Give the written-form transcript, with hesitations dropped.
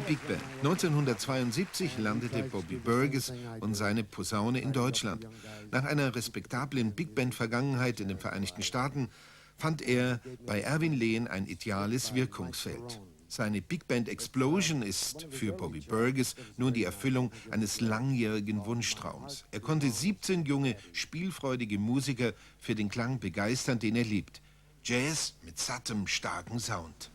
Bigband. 1972 landete Bobby Burgess und seine Posaune in Deutschland. Nach einer respektablen Bigband-Vergangenheit in den Vereinigten Staaten fand er bei Erwin Lehn ein ideales Wirkungsfeld. Seine Bigband Explosion ist für Bobby Burgess nun die Erfüllung eines langjährigen Wunschtraums. Er konnte 17 junge, spielfreudige Musiker für den Klang begeistern, den er liebt. Jazz mit sattem, starkem Sound.